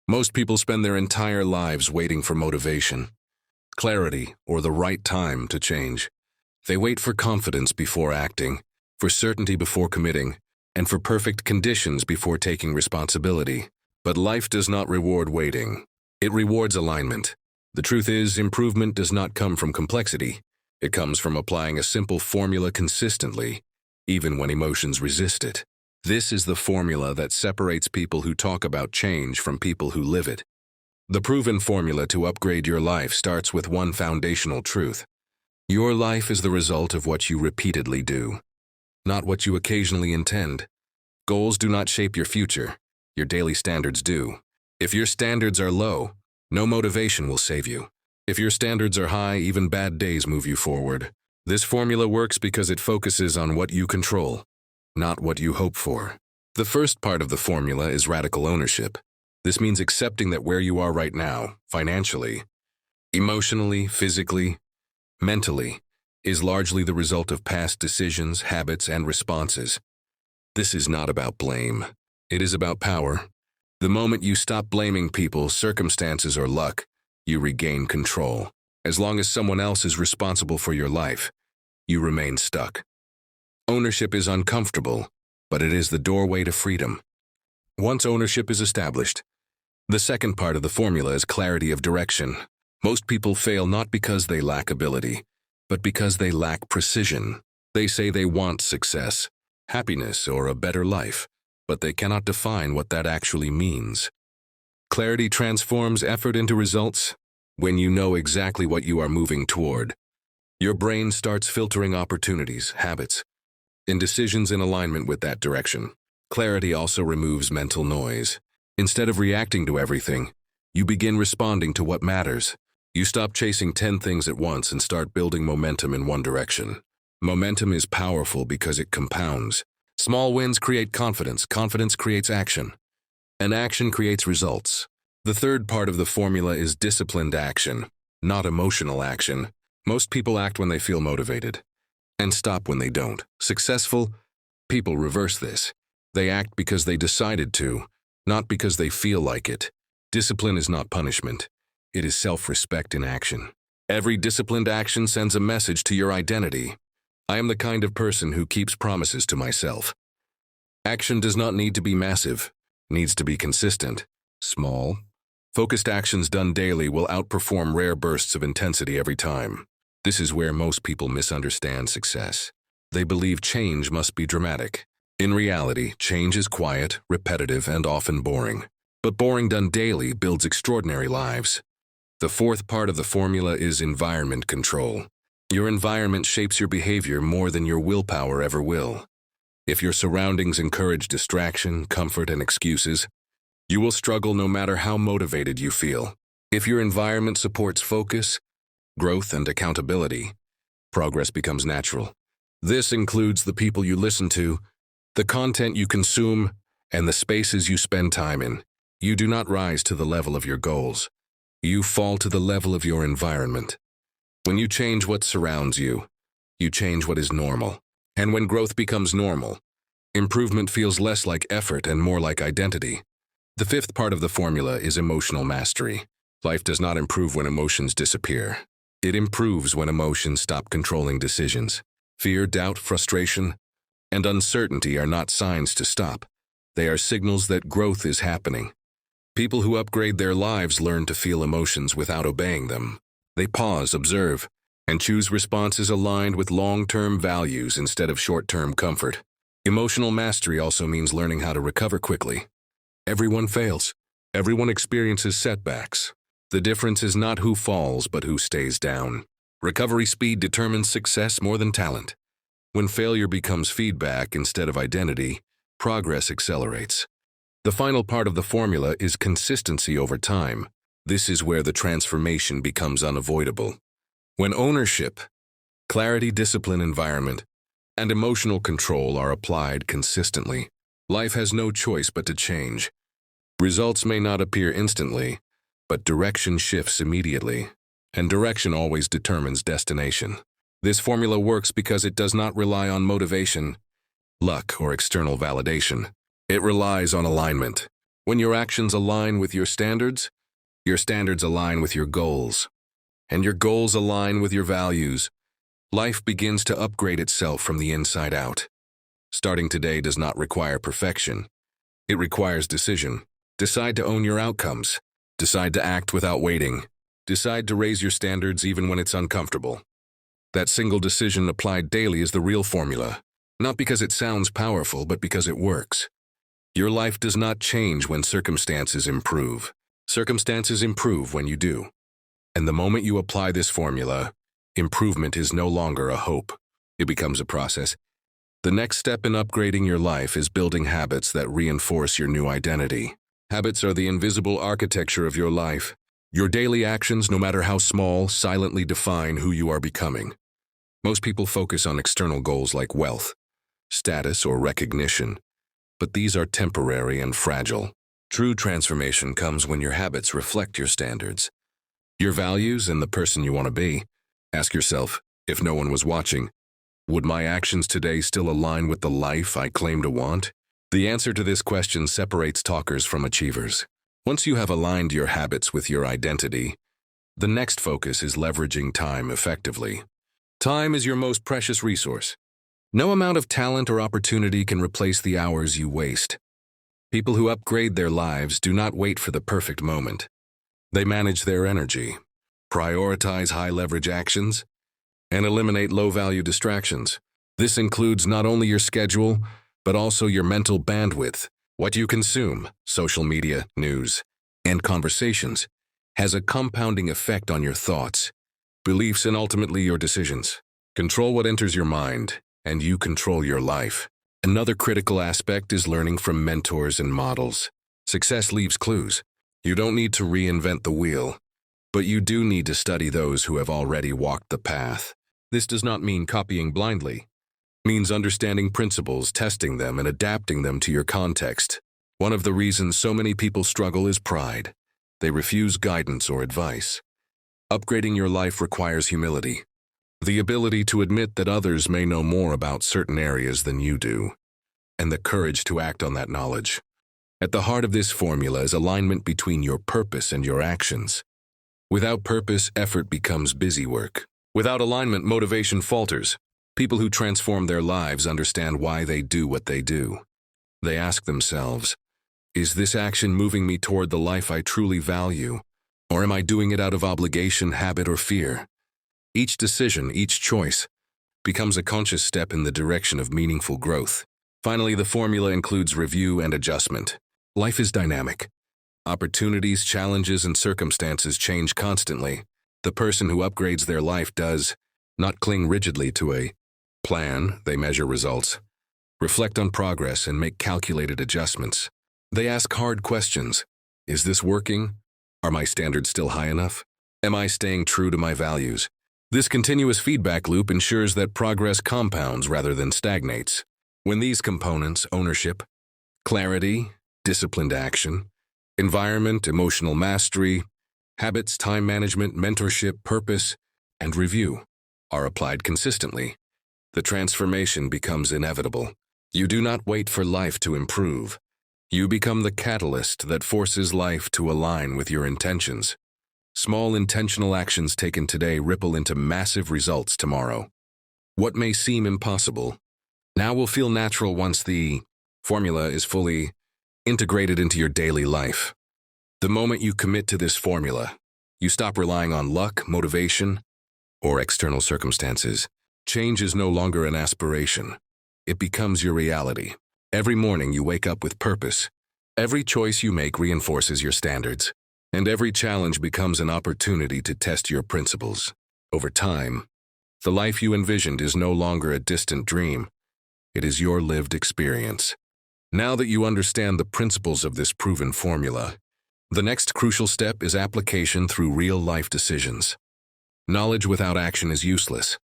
Most people spend their entire lives waiting for motivation, clarity, or the right time to change. They wait for confidence before acting, for certainty before committing, and for perfect conditions before taking responsibility. But life does not reward waiting. It rewards alignment. The truth is, improvement does not come from complexity. It comes from applying a simple formula consistently, even when emotions resist it. This is the formula that separates people who talk about change from people who live it. The proven formula to upgrade your life starts with one foundational truth. Your life is the result of what you repeatedly do, not what you occasionally intend. Goals do not shape your future. Your daily standards do. If your standards are low, no motivation will save you. If your standards are high, even bad days move you forward. This formula works because it focuses on what you control, not what you hope for. The first part of the formula is radical ownership. This means accepting that where you are right now, financially, emotionally, physically, mentally, is largely the result of past decisions, habits, and responses. This is not about blame. It is about power. The moment you stop blaming people, circumstances, or luck, you regain control. As long as someone else is responsible for your life, you remain stuck. Ownership is uncomfortable, but it is the doorway to freedom. Once ownership is established, the second part of the formula is clarity of direction. Most people fail not because they lack ability, but because they lack precision. They say they want success, happiness, or a better life, but they cannot define what that actually means. Clarity transforms effort into results. When you know exactly what you are moving toward, your brain starts filtering opportunities, habits, and decisions in alignment with that direction. Clarity also removes mental noise. Instead of reacting to everything, you begin responding to what matters. You stop chasing 10 things at once and start building momentum in one direction. Momentum is powerful because it compounds. Small wins create confidence. Confidence creates action. And action creates results. The third part of the formula is disciplined action, not emotional action. Most people act when they feel motivated and stop when they don't. Successful people reverse this. They act because they decided to, not because they feel like it. Discipline is not punishment. It is self-respect in action. Every disciplined action sends a message to your identity. I am the kind of person who keeps promises to myself. Action does not need to be massive. It needs to be consistent. Small, focused actions done daily will outperform rare bursts of intensity every time. This is where most people misunderstand success. They believe change must be dramatic. In reality, change is quiet, repetitive, and often boring. But boring done daily builds extraordinary lives. The fourth part of the formula is environment control. Your environment shapes your behavior more than your willpower ever will. If your surroundings encourage distraction, comfort, and excuses, you will struggle no matter how motivated you feel. If your environment supports focus, growth, and accountability, progress becomes natural. This includes the people you listen to, the content you consume, and the spaces you spend time in. You do not rise to the level of your goals. You fall to the level of your environment. When you change what surrounds you, you change what is normal. And when growth becomes normal, improvement feels less like effort and more like identity. The fifth part of the formula is emotional mastery. Life does not improve when emotions disappear. It improves when emotions stop controlling decisions. Fear, doubt, frustration, and uncertainty are not signs to stop. They are signals that growth is happening. People who upgrade their lives learn to feel emotions without obeying them. They pause, observe, and choose responses aligned with long-term values instead of short-term comfort. Emotional mastery also means learning how to recover quickly. Everyone fails. Everyone experiences setbacks. The difference is not who falls, but who stays down. Recovery speed determines success more than talent. When failure becomes feedback instead of identity, progress accelerates. The final part of the formula is consistency over time. This is where the transformation becomes unavoidable. When ownership, clarity, discipline, environment, and emotional control are applied consistently, life has no choice but to change. Results may not appear instantly, but direction shifts immediately, and direction always determines destination. This formula works because it does not rely on motivation, luck, or external validation. It relies on alignment. When your actions align with your standards align with your goals, and your goals align with your values, life begins to upgrade itself from the inside out. Starting today does not require perfection. It requires decision. Decide to own your outcomes. Decide to act without waiting. Decide to raise your standards even when it's uncomfortable. That single decision applied daily is the real formula, not because it sounds powerful, but because it works. Your life does not change when circumstances improve. Circumstances improve when you do. And the moment you apply this formula, improvement is no longer a hope. It becomes a process. The next step in upgrading your life is building habits that reinforce your new identity. Habits are the invisible architecture of your life. Your daily actions, no matter how small, silently define who you are becoming. Most people focus on external goals like wealth, status, or recognition, but these are temporary and fragile. True transformation comes when your habits reflect your standards, your values, and the person you want to be. Ask yourself, if no one was watching, would my actions today still align with the life I claim to want? The answer to this question separates talkers from achievers. Once you have aligned your habits with your identity, the next focus is leveraging time effectively. Time is your most precious resource. No amount of talent or opportunity can replace the hours you waste. People who upgrade their lives do not wait for the perfect moment. They manage their energy, prioritize high-leverage actions, and eliminate low-value distractions. This includes not only your schedule, but also your mental bandwidth. What you consume, social media, news, and conversations, has a compounding effect on your thoughts, beliefs, and ultimately your decisions. Control what enters your mind, and you control your life. Another critical aspect is learning from mentors and models. Success leaves clues. You don't need to reinvent the wheel, but you do need to study those who have already walked the path. This does not mean copying blindly. It means understanding principles, testing them, and adapting them to your context. One of the reasons so many people struggle is pride. They refuse guidance or advice. Upgrading your life requires humility. The ability to admit that others may know more about certain areas than you do, and the courage to act on that knowledge. At the heart of this formula is alignment between your purpose and your actions. Without purpose, effort becomes busy work. Without alignment, motivation falters. People who transform their lives understand why they do what they do. They ask themselves, is this action moving me toward the life I truly value, or am I doing it out of obligation, habit, or fear? Each decision, each choice, becomes a conscious step in the direction of meaningful growth. Finally, the formula includes review and adjustment. Life is dynamic. Opportunities, challenges, and circumstances change constantly. The person who upgrades their life does not cling rigidly to a plan. They measure results, reflect on progress, and make calculated adjustments. They ask hard questions. Is this working? Are my standards still high enough? Am I staying true to my values? This continuous feedback loop ensures that progress compounds rather than stagnates. When these components, ownership, clarity, disciplined action, environment, emotional mastery, habits, time management, mentorship, purpose, and review, are applied consistently, the transformation becomes inevitable. You do not wait for life to improve. You become the catalyst that forces life to align with your intentions. Small intentional actions taken today ripple into massive results tomorrow. What may seem impossible now will feel natural once the formula is fully integrated into your daily life. The moment you commit to this formula, you stop relying on luck, motivation, or external circumstances. Change is no longer an aspiration. It becomes your reality. Every morning you wake up with purpose. Every choice you make reinforces your standards. And every challenge becomes an opportunity to test your principles. Over time, the life you envisioned is no longer a distant dream. It is your lived experience. Now that you understand the principles of this proven formula, the next crucial step is application through real-life decisions. Knowledge without action is useless.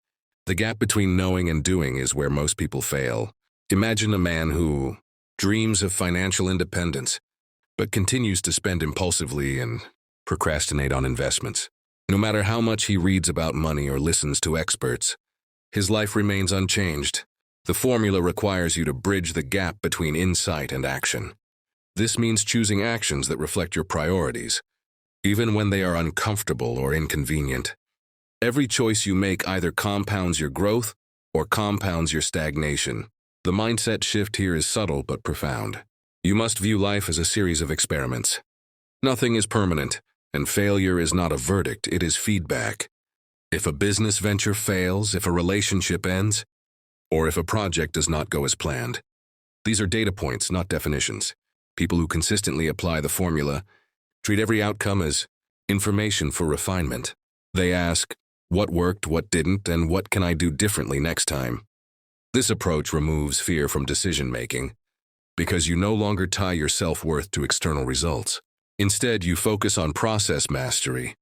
The gap between knowing and doing is where most people fail. Imagine a man who dreams of financial independence, but continues to spend impulsively and procrastinate on investments. No matter how much he reads about money or listens to experts, his life remains unchanged. The formula requires you to bridge the gap between insight and action. This means choosing actions that reflect your priorities, even when they are uncomfortable or inconvenient. Every choice you make either compounds your growth or compounds your stagnation. The mindset shift here is subtle but profound. You must view life as a series of experiments. Nothing is permanent, and failure is not a verdict, it is feedback. If a business venture fails, if a relationship ends, or if a project does not go as planned, these are data points, not definitions. People who consistently apply the formula treat every outcome as information for refinement. They ask, what worked, what didn't, and what can I do differently next time? This approach removes fear from decision-making because you no longer tie your self-worth to external results. Instead, you focus on process mastery,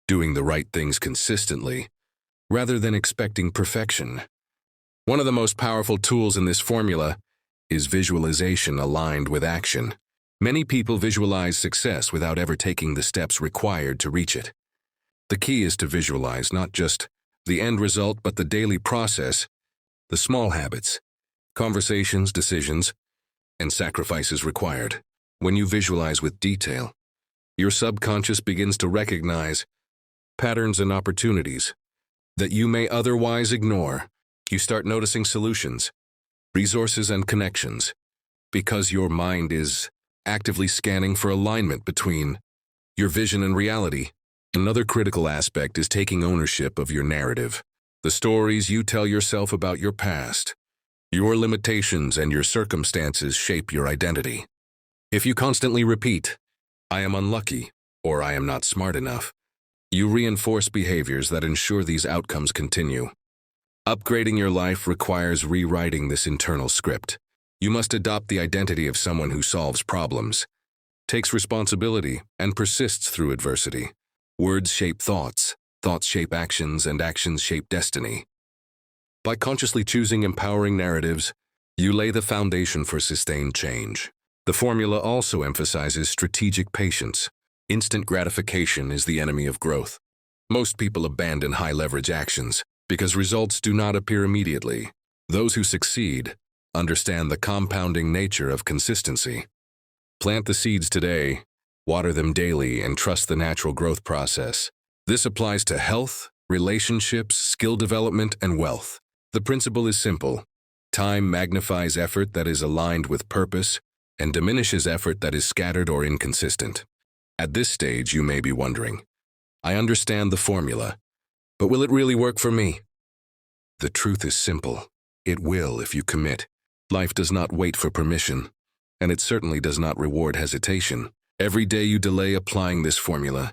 doing the right things consistently, rather than expecting perfection. One of the most powerful tools in this formula is visualization aligned with action. Many people visualize success without ever taking the steps required to reach it. The key is to visualize not just the end result, but the daily process, the small habits, conversations, decisions, and sacrifices required. When you visualize with detail, your subconscious begins to recognize patterns and opportunities that you may otherwise ignore. You start noticing solutions, resources, and connections because your mind is actively scanning for alignment between your vision and reality. Another critical aspect is taking ownership of your narrative. The stories you tell yourself about your past, your limitations, and your circumstances shape your identity. If you constantly repeat, I am unlucky, or I am not smart enough, you reinforce behaviors that ensure these outcomes continue. Upgrading your life requires rewriting this internal script. You must adopt the identity of someone who solves problems, takes responsibility, and persists through adversity. Words shape thoughts, thoughts shape actions, and actions shape destiny. By consciously choosing empowering narratives, you lay the foundation for sustained change. The formula also emphasizes strategic patience. Instant gratification is the enemy of growth. Most people abandon high-leverage actions because results do not appear immediately. Those who succeed understand the compounding nature of consistency. Plant the seeds today, water them daily, and trust the natural growth process. This applies to health, relationships, skill development, and wealth. The principle is simple. Time magnifies effort that is aligned with purpose and diminishes effort that is scattered or inconsistent. At this stage, you may be wondering, I understand the formula, but will it really work for me? The truth is simple. It will if you commit. Life does not wait for permission, and it certainly does not reward hesitation. Every day you delay applying this formula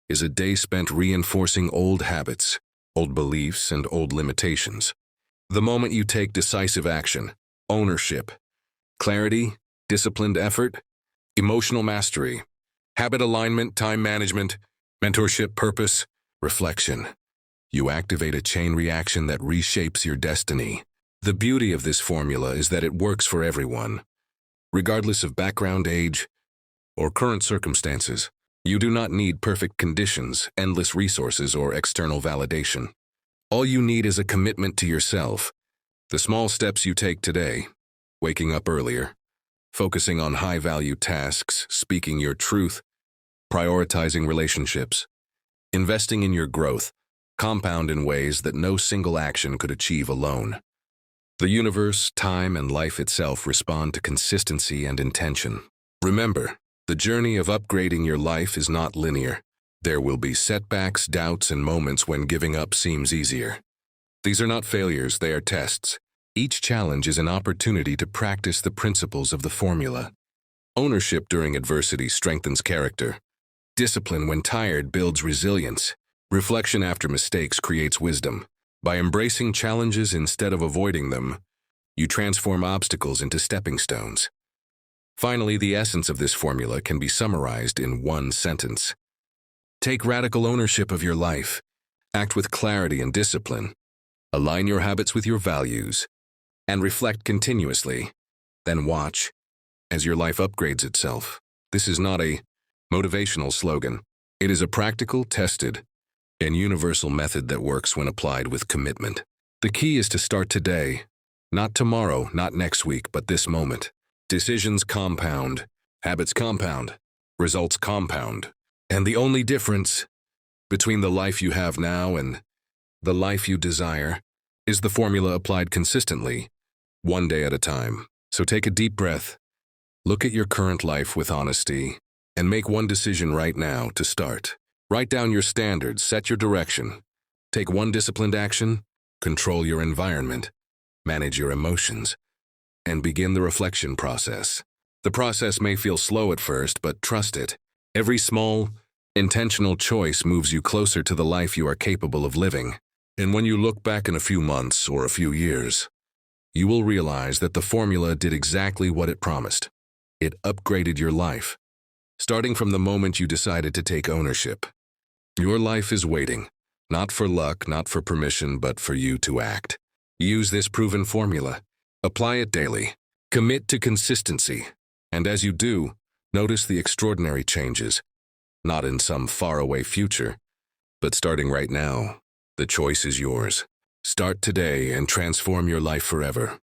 is a day spent reinforcing old habits, old beliefs, and old limitations. The moment you take decisive action, ownership, clarity, disciplined effort, emotional mastery, habit alignment, time management, mentorship, purpose, reflection, you activate a chain reaction that reshapes your destiny. The beauty of this formula is that it works for everyone, regardless of background, age, or current circumstances. You do not need perfect conditions, endless resources, or external validation. All you need is a commitment to yourself. The small steps you take today, waking up earlier, focusing on high-value tasks, speaking your truth, prioritizing relationships, investing in your growth, compound in ways that no single action could achieve alone. The universe, time, and life itself respond to consistency and intention. Remember, the journey of upgrading your life is not linear. There will be setbacks, doubts, and moments when giving up seems easier. These are not failures, they are tests. Each challenge is an opportunity to practice the principles of the formula. Ownership during adversity strengthens character. Discipline when tired builds resilience. Reflection after mistakes creates wisdom. By embracing challenges instead of avoiding them, you transform obstacles into stepping stones. Finally, the essence of this formula can be summarized in one sentence. Take radical ownership of your life. Act with clarity and discipline. Align your habits with your values. And reflect continuously. Then watch as your life upgrades itself. This is not a motivational slogan. It is a practical, tested, and universal method that works when applied with commitment. The key is to start today, not tomorrow, not next week, but this moment. Decisions compound, Habits compound, results compound. And the only difference between the life you have now and the life you desire is the formula applied consistently, one day at a time. So take a deep breath, look at your current life with honesty, and make one decision right now to start. Write down your standards, set your direction. Take one disciplined action, control your environment, manage your emotions, and begin the reflection process. The process may feel slow at first, but trust it. Every small, intentional choice moves you closer to the life you are capable of living. And when you look back in a few months or a few years, you will realize that the formula did exactly what it promised. It upgraded your life. Starting from the moment you decided to take ownership, your life is waiting, not for luck, not for permission, but for you to act. Use this proven formula. Apply it daily. Commit to consistency. And as you do, notice the extraordinary changes, not in some faraway future, but starting right now. The choice is yours. Start today and transform your life forever.